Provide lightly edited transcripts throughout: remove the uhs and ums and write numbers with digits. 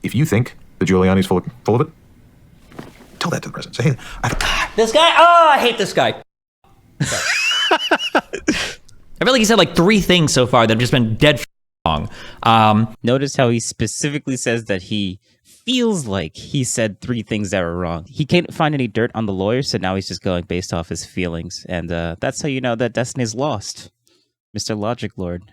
If you think that Giuliani's full of it, tell that to the president. Say, hey, this guy. Oh, I hate this guy. I feel like he said like 3 things so far that have just been dead wrong. Notice how he specifically says that he feels like he said 3 things that were wrong. He can't find any dirt on the lawyer, so now he's just going based off his feelings. And that's how you know that Destiny's lost. Mr. Logic Lord.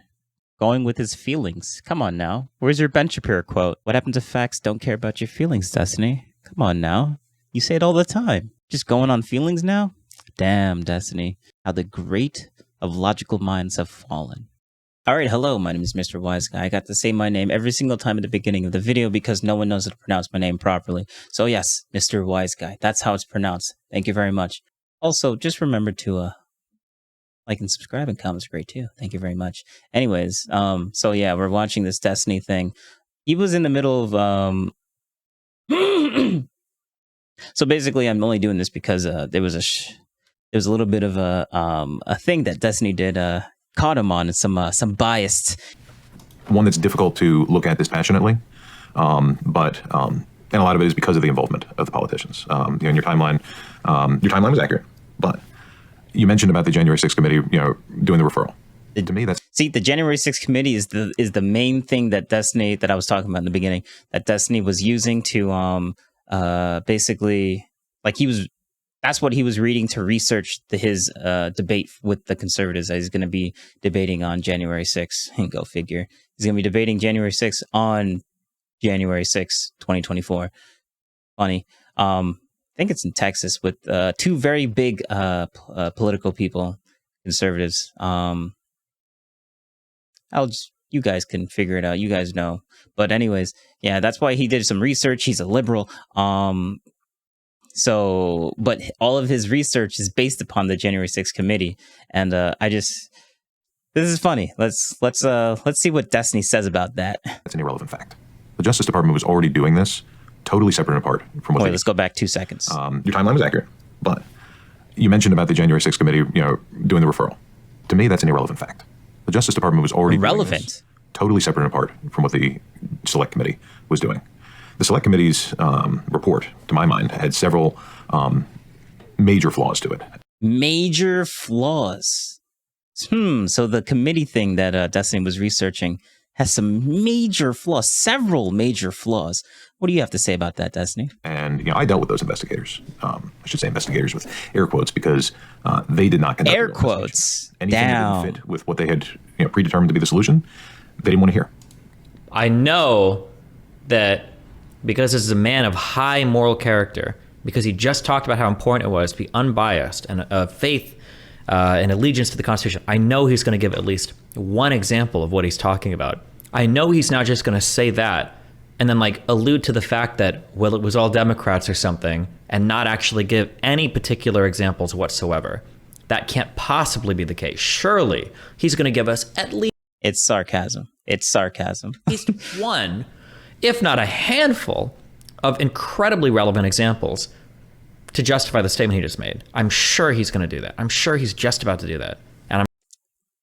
Going with his feelings. Come on now. Where's your Ben Shapiro quote? What happened to facts don't care about your feelings, Destiny? Come on now. You say it all the time. Just going on feelings now? Damn, Destiny. How the great of logical minds have fallen. All right, hello, my name is Mr. WhyzGuy. I got to say my name every single time at the beginning of the video because no one knows how to pronounce my name properly. So yes, Mr. WhyzGuy. That's how it's pronounced. Thank you very much. Also, just remember to like and subscribe and comments great too. Thank you very much. Anyways, so yeah, we're watching this Destiny thing. He was in the middle of so basically I'm only doing this because there was a little bit of a thing that Destiny did caught him on some biased. one that's difficult to look at dispassionately, but and a lot of it is because of the involvement of the politicians. In your timeline was accurate, but you mentioned about the January 6th committee, doing the referral. To me, that's the January 6th committee is the main thing that Destiny, that I was talking about in the beginning, that Destiny was using to basically, like, that's what he was reading to research his debate with the conservatives that he's going to be debating on January 6th. And go figure. He's going to be debating January 6th on January 6th, 2024. Funny. I think it's in Texas with 2 very big political people, conservatives. You guys can figure it out. You guys know. But anyways, yeah, that's why he did some research. He's a liberal. But all of his research is based upon the January 6th committee. And this is funny. Let's see what Destiny says about that. That's an irrelevant fact. The Justice Department was already doing this, totally separate and apart from what. Wait, let's go back 2 seconds. Your timeline was accurate, but you mentioned about the January 6th committee, doing the referral. To me, that's an irrelevant fact. The Justice Department was already relevant, doing this, totally separate and apart from what the Select Committee was doing. The Select Committee's report, to my mind, had several major flaws to it. Major flaws. So the committee thing that Destiny was researching has some major flaws, several major flaws. What do you have to say about that, Destiny? And I dealt with those investigators. I should say investigators with air quotes because they did not conduct air quotes. Anything that didn't fit with what they had predetermined to be the solution, they didn't want to hear. I know that because this is a man of high moral character, because he just talked about how important it was to be unbiased and faith and allegiance to the Constitution. I know he's going to give at least one example of what he's talking about. I know he's not just going to say that and then allude to the fact that, well, it was all Democrats or something, and not actually give any particular examples whatsoever. That can't possibly be the case. Surely he's going to give us at least... It's sarcasm. It's sarcasm. At least one, if not a handful, of incredibly relevant examples to justify the statement he just made. I'm sure he's going to do that. I'm sure he's just about to do that. And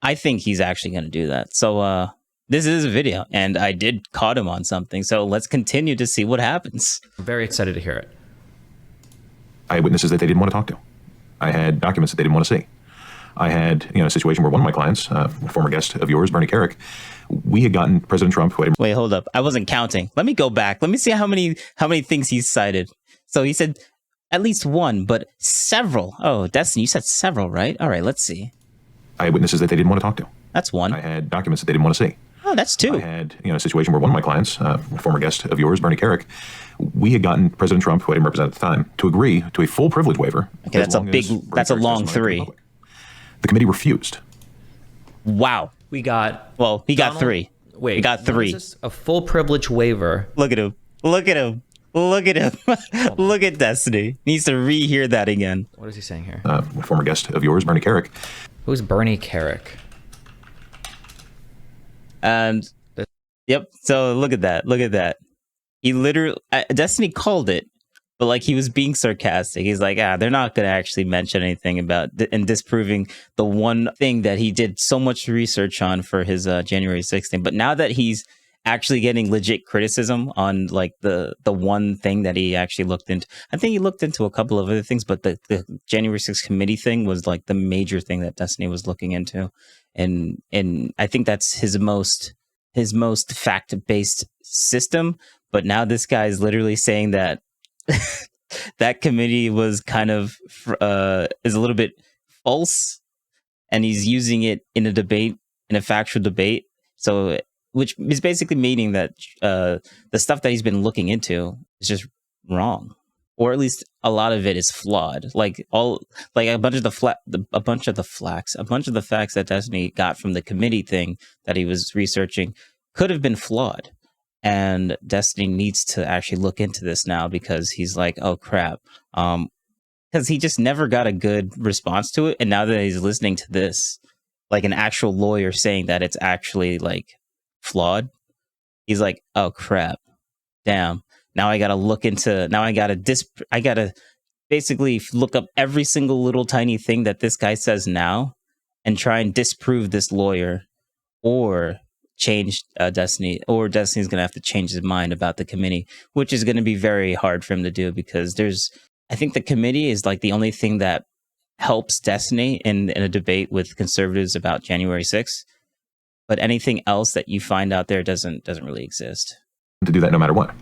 I think he's actually going to do that. So this is a video, and I did caught him on something. So let's continue to see what happens. I'm very excited to hear it. I had witnesses that they didn't want to talk to. I had documents that they didn't want to see. I had a situation where one of my clients, a former guest of yours, Bernie Carrick, we had gotten President Trump. Wait, hold up. I wasn't counting. Let me go back. Let me see how many things he cited. So he said at least one, but several. Oh, Destiny, you said several, right? All right, let's see. I had witnesses that they didn't want to talk to. That's one. I had documents that they didn't want to see. Oh, that's 2. I had a situation where one of my clients, a former guest of yours, Bernie Carrick, we had gotten President Trump, who I didn't represent at the time, to agree to a full privilege waiver. Okay, that's a long 3. The committee refused. Wow. We got... Well, he got 3. Wait. He got 3. A full privilege waiver. Look at him. Look at him. Look at him. Look at Destiny. Needs to rehear that again. What is he saying here? A former guest of yours, Bernie Carrick. Who's Bernie Carrick? And yep. So look at that. Look at that. He literally, Destiny called it, but he was being sarcastic. He's like, they're not going to actually mention anything about and disproving the one thing that he did so much research on for his January 6th thing. But now that he's actually getting legit criticism on like the one thing that he actually looked into. I think he looked into a couple of other things, but the January 6th committee thing was like the major thing that Destiny was looking into, and I think that's his most fact-based system. But now this guy is literally saying that that committee was kind of is a little bit false, and he's using it in a debate, in a factual debate. So, which is basically meaning that the stuff that he's been looking into is just wrong, or at least a lot of it is flawed. Like a bunch of the facts that Destiny got from the committee thing that he was researching could have been flawed. And Destiny needs to actually look into this now, because he's like, oh crap, because he just never got a good response to it. And now that he's listening to this, like an actual lawyer saying that it's actually like flawed, he's like, oh crap, damn, now I gotta look into, I gotta basically look up every single little tiny thing that this guy says now and try and disprove this lawyer, or change Destiny, or Destiny's gonna have to change his mind about the committee, which is gonna be very hard for him to do, because I think the committee is like the only thing that helps Destiny in a debate with conservatives about January 6th. But anything else that you find out there doesn't really exist. To do that no matter what.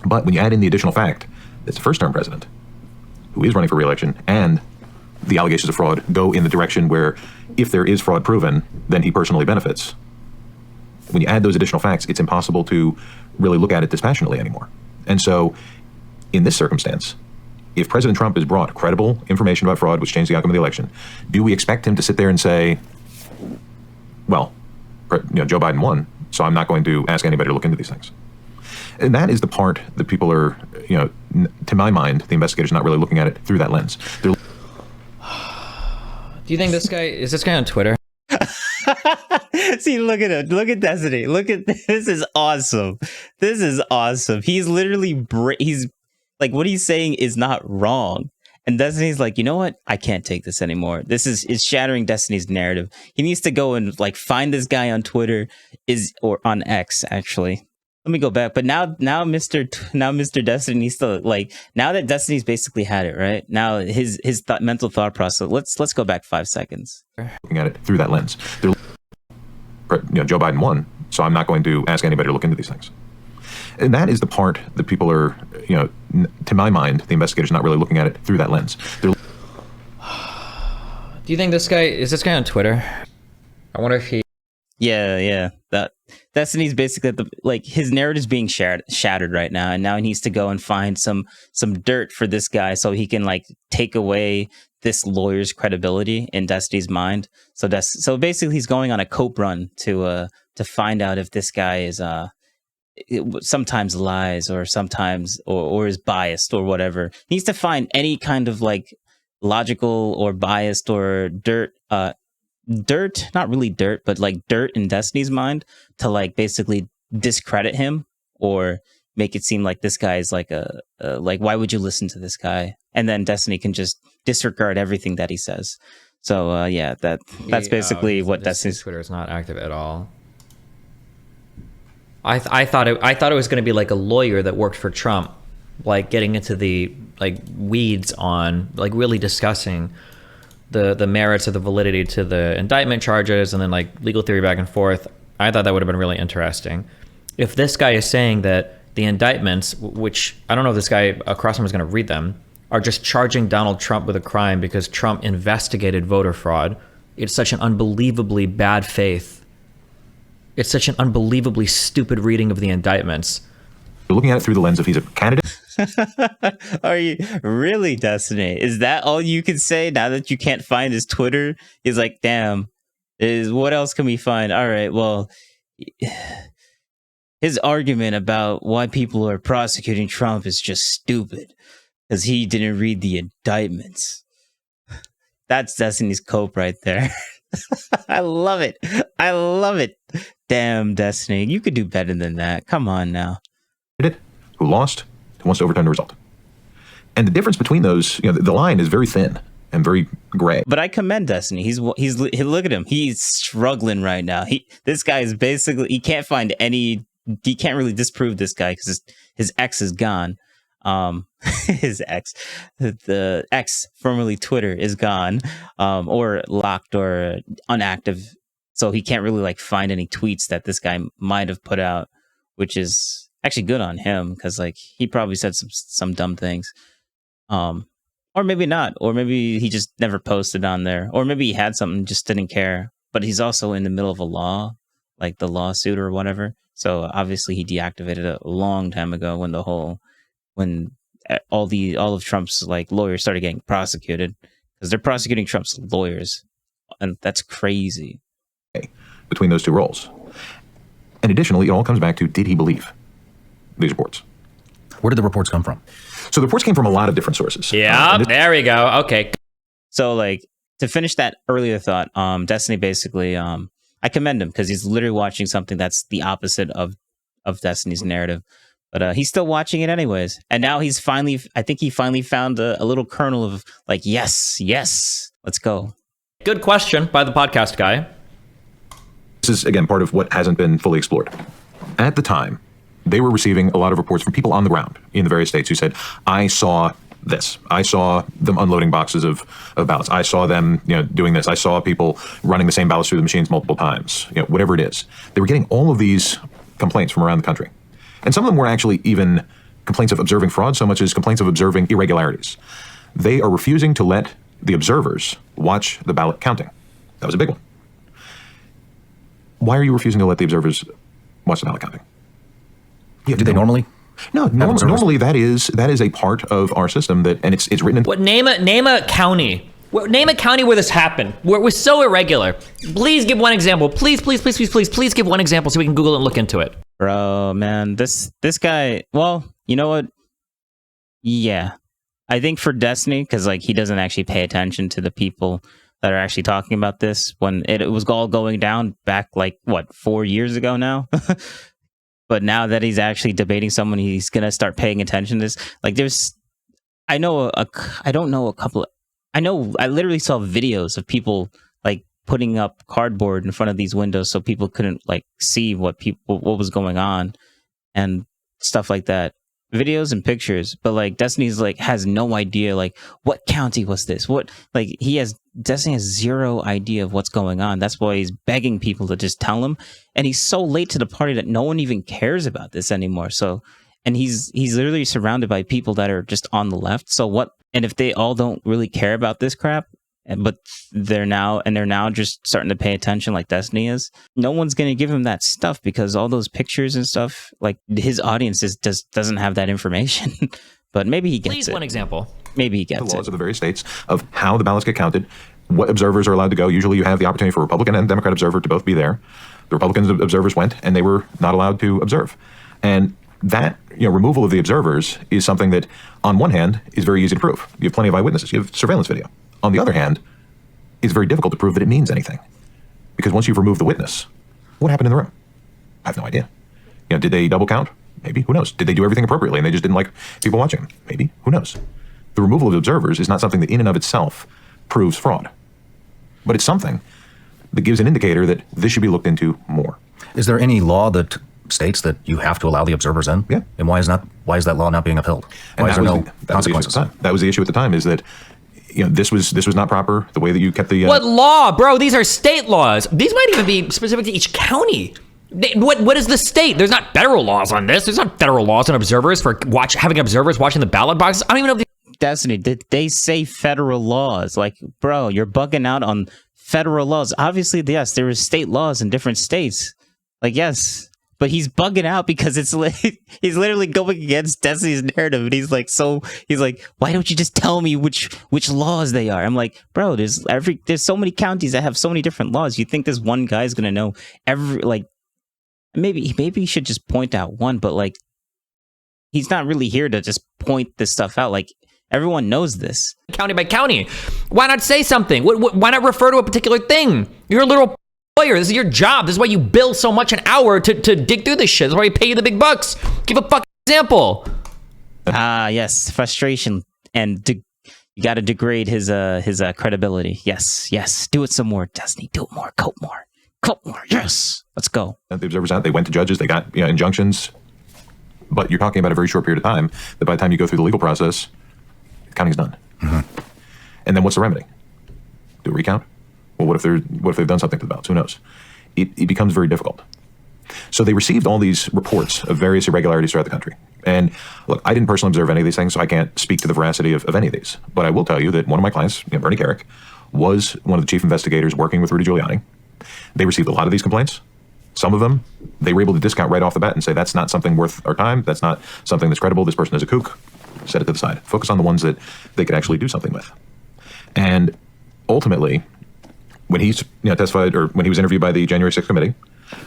But when you add in the additional fact that it's a first-term president who is running for re-election, and the allegations of fraud go in the direction where, if there is fraud proven, then he personally benefits. When you add those additional facts, it's impossible to really look at it dispassionately anymore. And so, in this circumstance, if President Trump has brought credible information about fraud, which changed the outcome of the election, do we expect him to sit there and say, well, Joe Biden won, so I'm not going to ask anybody to look into these things? And that is the part that people are, to my mind, the investigators are not really looking at it through that lens. Do you think is this guy on Twitter? See, look at him. Look at Destiny. This is awesome. This is awesome. He's literally, he's like, what he's saying is not wrong. And Destiny's like, you know what? I can't take this anymore. This is shattering Destiny's narrative. He needs to go and like find this guy on Twitter, or on X, actually. Let me go back. But now Mr. Destiny needs to, like, now that Destiny's basically had it, right? Now his mental thought process. Let's go back 5 seconds. Looking at it through that lens. Joe Biden won, so I'm not going to ask anybody to look into these things. And that is the part that people are, to my mind, the investigators are not really looking at it through that lens. Do you think is this guy on Twitter? I wonder if he... Yeah. That Destiny's basically his narrative's being shattered right now, and now he needs to go and find some dirt for this guy so he can like take away this lawyer's credibility in Destiny's mind. So basically he's going on a cope run to find out if this guy is sometimes lies, or sometimes or is biased, or whatever. He needs to find any kind of like logical or biased or dirt, not really dirt, but like dirt in Destiny's mind to like basically discredit him, or make it seem like this guy is like like, why would you listen to this guy? And then Destiny can just disregard everything that he says. So that's basically what Destiny's Twitter is not active at all. I thought it was going to be like a lawyer that worked for Trump, like getting into the like weeds on like really discussing the merits of the validity to the indictment charges, and then like legal theory back and forth. I thought that would have been really interesting. If this guy is saying that the indictments, which I don't know if this guy across from is going to read them, are just charging Donald Trump with a crime because Trump investigated voter fraud, it's such an unbelievably bad faith. It's such an unbelievably stupid reading of the indictments. You're looking at it through the lens of he's a candidate. Are you really, Destiny? Is that all you can say now that you can't find his Twitter? He's like, damn, what else can we find? All right, well, his argument about why people are prosecuting Trump is just stupid because he didn't read the indictments. That's Destiny's cope right there. I love it. I love it. Damn, Destiny, you could do better than that. Come on now. Who lost, who wants to overturn the result. And the difference between those, the line is very thin and very gray. But I commend Destiny. He's look at him. He's struggling right now. This guy is basically, he can't find any he can't really disprove this guy because his ex is gone. His ex, the ex formerly Twitter, is gone, or locked or inactive, so he can't really like find any tweets that this guy might have put out, which is actually good on him because like he probably said some dumb things, or maybe not, or maybe he just never posted on there, or maybe he had something just didn't care. But he's also in the middle of a law, like the lawsuit or whatever. So obviously he deactivated it a long time ago when all of Trump's like lawyers started getting prosecuted, because they're prosecuting Trump's lawyers, and that's crazy. Between those two roles. And additionally, it all comes back to, did he believe these reports? Where did the reports come from? So the reports came from a lot of different sources. Yeah, there we go. Okay. So like to finish that earlier thought, Destiny basically, I commend him because he's literally watching something that's the opposite of Destiny's narrative. But he's still watching it anyways. And now I think he finally found a little kernel of like, yes, let's go. Good question by the podcast guy. This is, again, part of what hasn't been fully explored. At the time, they were receiving a lot of reports from people on the ground in the various states who said, I saw this. I saw them unloading boxes of ballots. I saw them, doing this. I saw people running the same ballots through the machines multiple times, whatever it is. They were getting all of these complaints from around the country. And some of them weren't actually even complaints of observing fraud so much as complaints of observing irregularities. They are refusing to let the observers watch the ballot counting. That was a big one. Why are you refusing to let the observers watch the ballot counting? Did they normally? No, normally that is a part of our system and it's written in. What name a county? Name a county where this happened. Where it was so irregular. Please give one example. Please give one example so we can Google it and look into it. Bro, man, this guy. Well, you know what? Yeah, I think for Destiny, because like he doesn't actually pay attention to the people that are actually talking about this when it was all going down back like 4 years ago now. But now that he's actually debating someone, he's gonna start paying attention to this. Like, I literally saw videos of people like putting up cardboard in front of these windows so people couldn't like see what was going on and stuff like that. Videos and pictures, but like Destiny's like has no idea like what county was this? Destiny has zero idea of what's going on. That's why he's begging people to just tell him. And he's so late to the party that no one even cares about this anymore. So, and he's literally surrounded by people that are just on the left. So what? And if they all don't really care about this crap, but they're now just starting to pay attention like Destiny is, no one's going to give him that stuff because all those pictures and stuff, like his audience doesn't have that information. But maybe he gets it. Please, one example. Maybe he gets the laws it. of the various states of how the ballots get counted, what observers are allowed to go. Usually you have the opportunity for a Republican and Democrat observer to both be there. The Republican observers went and they were not allowed to observe. And that removal of the observers is something that on one hand is very easy to prove. You have plenty of eyewitnesses. You have surveillance video. On the other hand, it's very difficult to prove that it means anything. Because once you've removed the witness, what happened in the room? I have no idea. Did they double count? Maybe. Who knows? Did they do everything appropriately and they just didn't like people watching them? Maybe. Who knows? The removal of observers is not something that in and of itself proves fraud. But it's something that gives an indicator that this should be looked into more. Is there any law that states that you have to allow the observers in? Yeah. And why is that law not being upheld? Why is there no consequences? That was the issue at the time, is that this was not proper, the way that you kept the... What law, bro? These are state laws. These might even be specific to each county. What is the state? There's not federal laws on this. There's not federal laws on observers for having observers watching the ballot boxes. I don't even know if Destiny, did they say federal laws? Like, bro, you're bugging out on federal laws. Obviously, yes, there is state laws in different states. Like, yes. But he's bugging out because he's literally going against Destiny's narrative, and he's like, why don't you just tell me which laws they are? I'm like, bro, there's so many counties that have so many different laws. You think this one guy's gonna know maybe he should just point out one, but like, he's not really here to just point this stuff out. Like, everyone knows this. County by county. Why not say something? Why not refer to a particular thing? You're a little lawyer. This is your job. This is why you bill so much an hour to dig through this shit. That's why we pay you the big bucks. Give a fucking example. Yes, frustration, and you got to degrade his credibility. Yes. Do it some more, Destiny. Do it more. Coat more. Yes. Let's go. The observers out, they went to judges, they got injunctions. But you're talking about a very short period of time that by the time you go through the legal process, counting's done. And then what's the remedy? Do a recount? Well, what if they've done something to the ballots? Who knows? It becomes very difficult. So they received all these reports of various irregularities throughout the country. And look, I didn't personally observe any of these things, so I can't speak to the veracity of any of these. But I will tell you that one of my clients, Bernie Carrick, was one of the chief investigators working with Rudy Giuliani. They received a lot of these complaints. Some of them, they were able to discount right off the bat and say, that's not something worth our time. That's not something that's credible. This person is a kook. Set it to the side. Focus on the ones that they could actually do something with. And ultimately, when he testified, or when he was interviewed by the January 6th committee,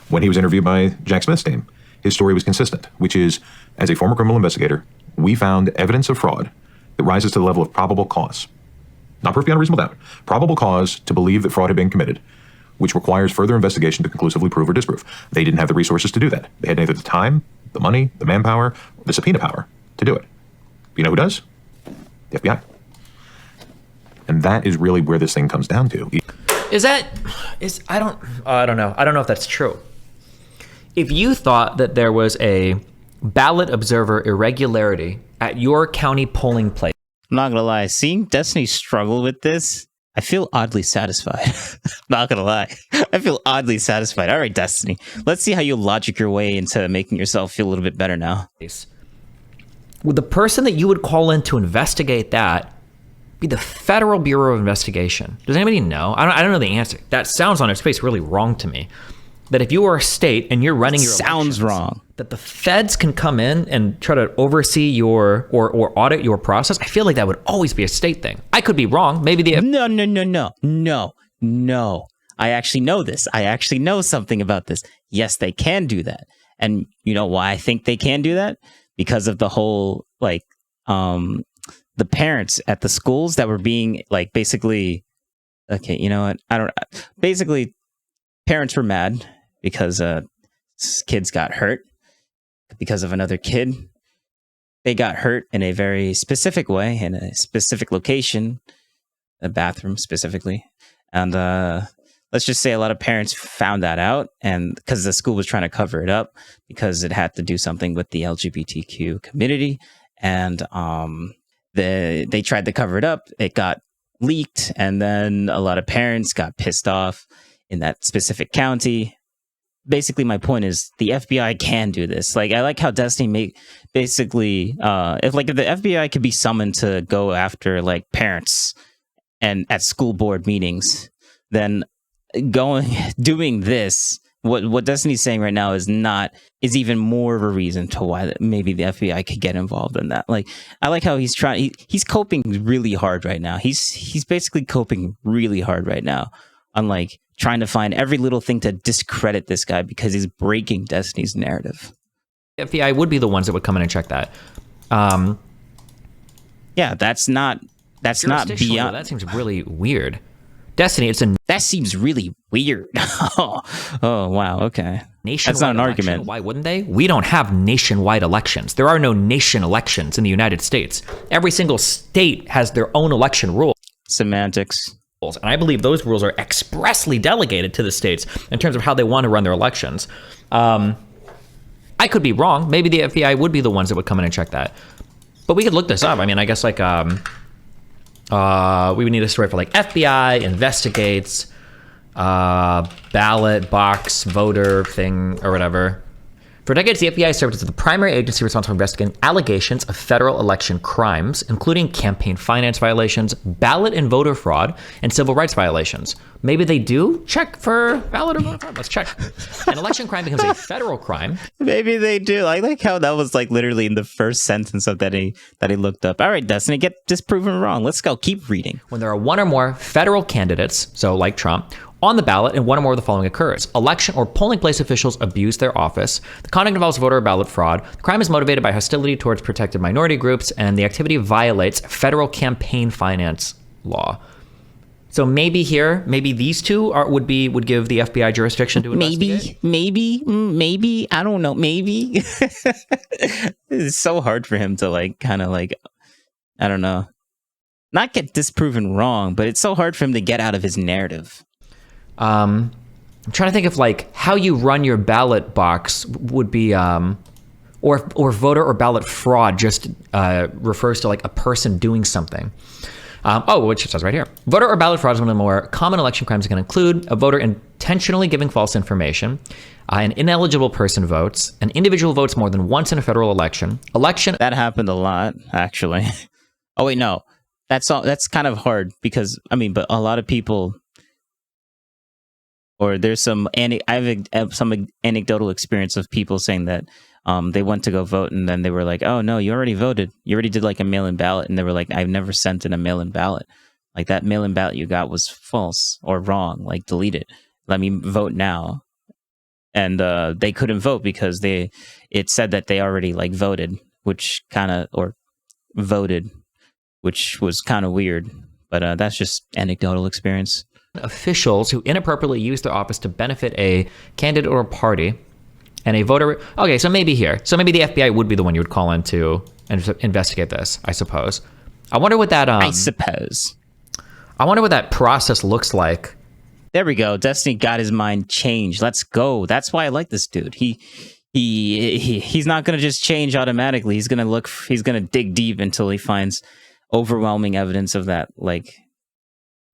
when he was interviewed by Jack Smith's team, his story was consistent, which is, as a former criminal investigator, we found evidence of fraud that rises to the level of probable cause. Not proof beyond a reasonable doubt. Probable cause to believe that fraud had been committed, which requires further investigation to conclusively prove or disprove. They didn't have the resources to do that. They had neither the time, the money, the manpower, the subpoena power to do it. You know who does? The FBI. And that is really where this thing comes down to. I don't know. I don't know if that's true. If you thought that there was a ballot observer irregularity at your county polling place, I'm not gonna lie, seeing Destiny struggle with this, I feel oddly satisfied. Not gonna lie. I feel oddly satisfied. All right, Destiny. Let's see how you logic your way into making yourself feel a little bit better now. would the person that you would call in to investigate that be the Federal Bureau of Investigation? Does anybody know? I don't know the answer. That sounds on its face really wrong to me. That if you are a state and you're running your sounds elections, wrong. That the feds can come in and try to oversee your or audit your process. I feel like that would always be a state thing. I could be wrong. Maybe the No. I actually know this. I actually know something about this. Yes, they can do that. And you know why I think they can do that? Because of the whole the parents at the schools that were being basically, okay, you know what? Basically parents were mad because kids got hurt because of another kid. They got hurt in a very specific way, in a specific location, a bathroom specifically. And let's just say a lot of parents found that out, and because the school was trying to cover it up because it had to do something with the LGBTQ community. And they tried to cover it up. It got leaked, and then a lot of parents got pissed off in that specific county. Basically, my point is the FBI can do this. I like how Destiny if the FBI could be summoned to go after parents and at school board meetings, then doing this, what Destiny's saying right now is even more of a reason to why maybe the FBI could get involved in that. I like how he's coping really hard right now. He's basically coping really hard right now on trying to find every little thing to discredit this guy because he's breaking Destiny's narrative. The FBI would be the ones that would come in and check that. Yeah, that's not beyond. That seems really weird. Destiny, that seems really weird. Oh, wow, okay. Nationwide that's not an election. argument. Why wouldn't they? We don't have nationwide elections. There are no nation elections in the United States. Every single state has their own election rules. Semantics. And I believe those rules are expressly delegated to the states in terms of how they want to run their elections. I could be wrong. Maybe the FBI would be the ones that would come in and check that. But we could look this up. I mean, I guess we would need a story for FBI investigates ballot box voter thing or whatever. For decades, the FBI served as the primary agency responsible for investigating allegations of federal election crimes, including campaign finance violations, ballot and voter fraud, and civil rights violations. Maybe they do check for ballot or voter fraud. Let's check. An election crime becomes a federal crime. Maybe they do. I like how that was literally in the first sentence of that he looked up. All right, Destiny, get disproven wrong. Let's go. Keep reading. When there are one or more federal candidates, so like Trump, on the ballot, and one or more of the following occurs. Election or polling place officials abuse their office. The conduct involves voter or ballot fraud. The crime is motivated by hostility towards protected minority groups, and the activity violates federal campaign finance law. So maybe these two would give the FBI jurisdiction to investigate? Maybe. I don't know. Maybe. It's so hard for him to I don't know. Not get disproven wrong, but it's so hard for him to get out of his narrative. I'm trying to think of like how you run your ballot box would be, or voter or ballot fraud just refers to like a person doing something. Which it says right here. Voter or ballot fraud is one of the more common election crimes. It can include a voter intentionally giving false information, an ineligible person votes, an individual votes more than once in a federal election. That happened a lot, actually. Oh wait, no, that's kind of hard because but a lot of people, or there's some I have some anecdotal experience of people saying that they went to go vote and then they were like, oh no, you already voted. You already did like a mail-in ballot. And they were like, I've never sent in a mail-in ballot. Like that mail-in ballot you got was false or wrong. Like delete it. Let me vote now. And they couldn't vote because it said that they already like voted, which was kind of weird. But that's just anecdotal experience. Officials who inappropriately use their office to benefit a candidate or a party. And a voter. Okay, so maybe here. So maybe the FBI would be the one you would call in to investigate this, I suppose. I wonder what that. I wonder what that process looks like. There we go. Destiny got his mind changed. Let's go. That's why I like this dude. He's not gonna just change automatically. He's gonna dig deep until he finds overwhelming evidence of that, like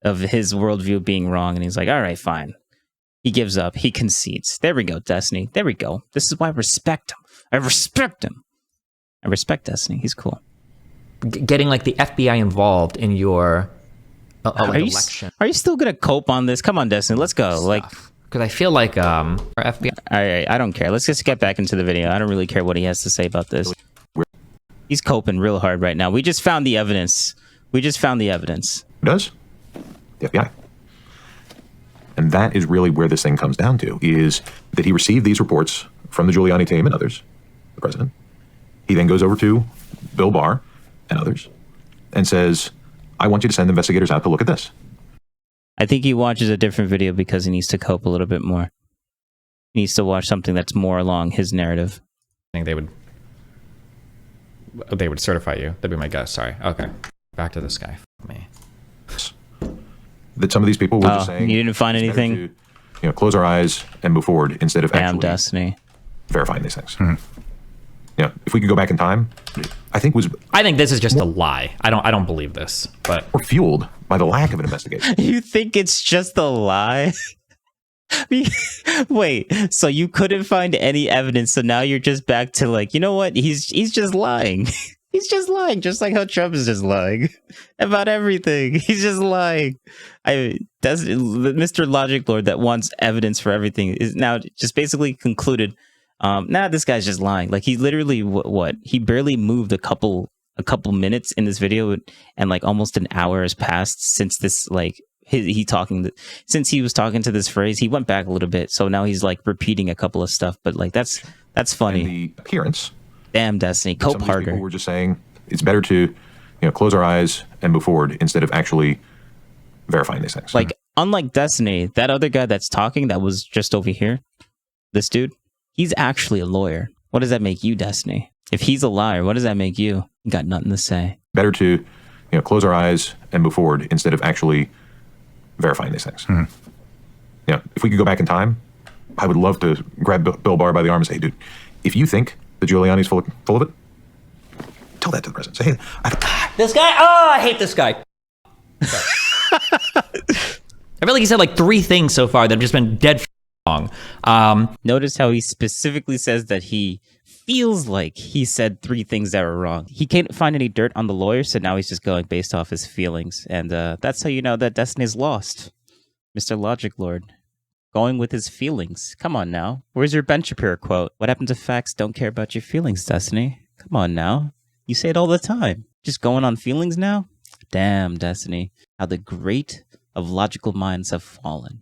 of his worldview being wrong. And he's like, all right, fine. He gives up. He concedes. There we go, Destiny. There we go. This is why I respect him. I respect him. I respect Destiny. He's cool. Getting like the FBI involved in your election. Are you still gonna cope on this? Come on, Destiny. Let's go. Like, because I feel like our FBI. All right, I don't care. Let's just get back into the video. I don't really care what he has to say about this. He's coping real hard right now. We just found the evidence. Who does? The FBI. And that is really where this thing comes down to, is that he received these reports from the Giuliani team and others, the president. He then goes over to Bill Barr and others and says, I want you to send investigators out to look at this. I think he watches a different video because he needs to cope a little bit more. He needs to watch something that's more along his narrative. I think they would certify you. That'd be my guess. Sorry. Okay. Back to this guy. Me. That some of these people were just saying, you didn't find anything? To, close our eyes and move forward instead of actually Destiny. Verifying these things. If we could go back in time, I think this is just a lie. I don't believe this, but we're fueled by the lack of an investigation. You think it's just a lie? Wait, so you couldn't find any evidence, so now you're just back to like, you know what? He's just lying. He's just lying, just like how Trump is just lying about everything. He's just lying. That's Mr. Logic Lord that wants evidence for everything is now just basically concluded. This guy's just lying. Like he literally he barely moved a couple minutes in this video, and like almost an hour has passed since this since he was talking to this phrase. He went back a little bit, so now he's like repeating a couple of stuff. But like that's funny. And the appearance. Damn, Destiny, cope harder. People were just saying it's better to, close our eyes and move forward instead of actually verifying these things. Like, unlike Destiny, that other guy that's talking that was just over here, this dude, he's actually a lawyer. What does that make you, Destiny? If he's a liar, what does that make you? You got nothing to say. Better to, close our eyes and move forward instead of actually verifying these things. If we could go back in time, I would love to grab Bill Barr by the arm and say, hey, dude, if you think the Giuliani's full of it, tell that to the president. Say, hey, this guy. Oh, I hate this guy. I feel like he said like 3 things so far that have just been dead wrong. Notice how he specifically says that he feels like he said 3 things that were wrong. He can't find any dirt on the lawyer, so now he's just going based off his feelings. And that's how you know that Destiny's lost. Mr. Logic Lord. Going with his feelings. Come on now. Where's your Ben Shapiro quote? What happened to facts don't care about your feelings, Destiny? Come on now. You say it all the time. Just going on feelings now? Damn, Destiny. How the great of logical minds have fallen.